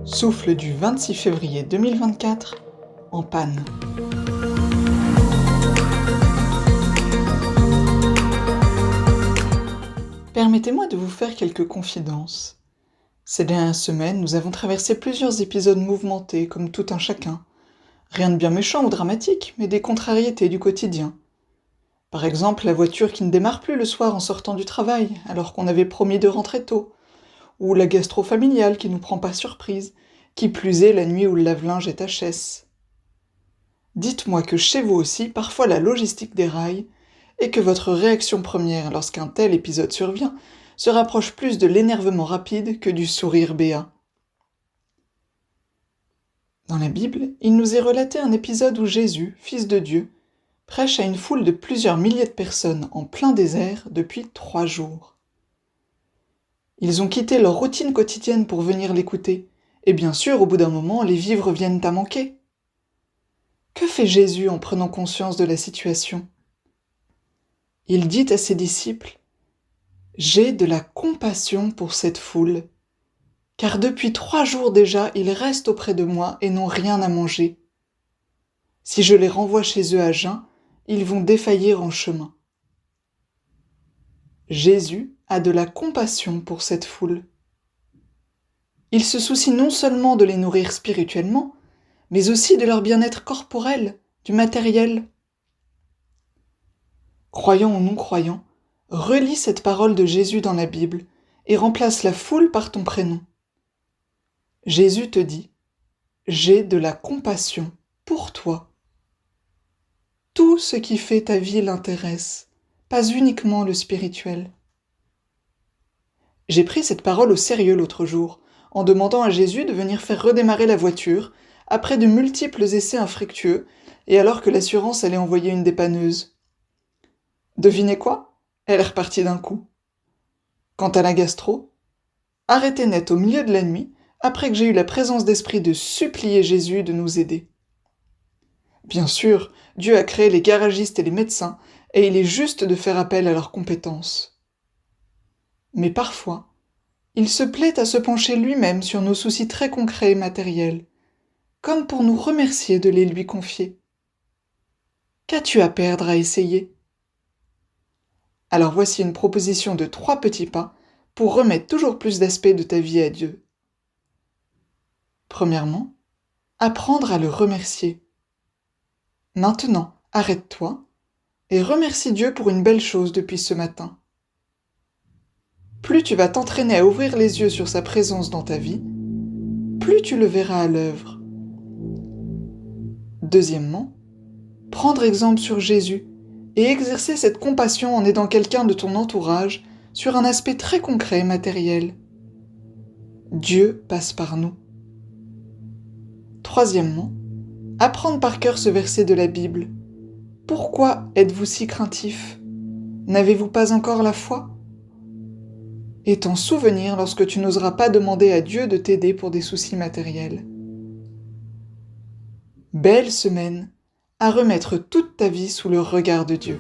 Souffle du 26 février 2024, en panne. Permettez-moi de vous faire quelques confidences. Ces dernières semaines, nous avons traversé plusieurs épisodes mouvementés, comme tout un chacun. Rien de bien méchant ou dramatique, mais des contrariétés du quotidien. Par exemple, la voiture qui ne démarre plus le soir en sortant du travail, alors qu'on avait promis de rentrer tôt. Ou la gastro familiale qui nous prend par surprise, qui plus est la nuit où le lave-linge est HS. Dites-moi que chez vous aussi, parfois la logistique déraille, et que votre réaction première lorsqu'un tel épisode survient se rapproche plus de l'énervement rapide que du sourire béat. Dans la Bible, il nous est relaté un épisode où Jésus, fils de Dieu, prêche à une foule de plusieurs milliers de personnes en plein désert depuis 3 jours. Ils ont quitté leur routine quotidienne pour venir l'écouter, et bien sûr, au bout d'un moment, les vivres viennent à manquer. Que fait Jésus en prenant conscience de la situation ? Il dit à ses disciples : « J'ai de la compassion pour cette foule, car depuis 3 jours déjà, ils restent auprès de moi et n'ont rien à manger. Si je les renvoie chez eux à jeun, ils vont défaillir en chemin. » Jésus a de la compassion pour cette foule. Il se soucie non seulement de les nourrir spirituellement, mais aussi de leur bien-être corporel, du matériel. Croyant ou non-croyant, relis cette parole de Jésus dans la Bible et remplace la foule par ton prénom. Jésus te dit : « J'ai de la compassion pour toi. » Tout ce qui fait ta vie l'intéresse, pas uniquement le spirituel. J'ai pris cette parole au sérieux l'autre jour, en demandant à Jésus de venir faire redémarrer la voiture, après de multiples essais infructueux, et alors que l'assurance allait envoyer une dépanneuse. Devinez quoi ? Elle est repartie d'un coup. Quant à la gastro, arrêtée net au milieu de la nuit, après que j'ai eu la présence d'esprit de supplier Jésus de nous aider. Bien sûr, Dieu a créé les garagistes et les médecins, et il est juste de faire appel à leurs compétences. Mais parfois, il se plaît à se pencher lui-même sur nos soucis très concrets et matériels, comme pour nous remercier de les lui confier. Qu'as-tu à perdre à essayer ? Alors voici une proposition de 3 petits pas pour remettre toujours plus d'aspect de ta vie à Dieu. Premièrement, apprendre à le remercier. Maintenant, arrête-toi et remercie Dieu pour une belle chose depuis ce matin. Plus tu vas t'entraîner à ouvrir les yeux sur sa présence dans ta vie, plus tu le verras à l'œuvre. Deuxièmement, prendre exemple sur Jésus et exercer cette compassion en aidant quelqu'un de ton entourage sur un aspect très concret et matériel. Dieu passe par nous. Troisièmement, apprendre par cœur ce verset de la Bible. Pourquoi êtes-vous si craintifs ? N'avez-vous pas encore la foi ? Et t'en souvenir lorsque tu n'oseras pas demander à Dieu de t'aider pour des soucis matériels. Belle semaine, à remettre toute ta vie sous le regard de Dieu.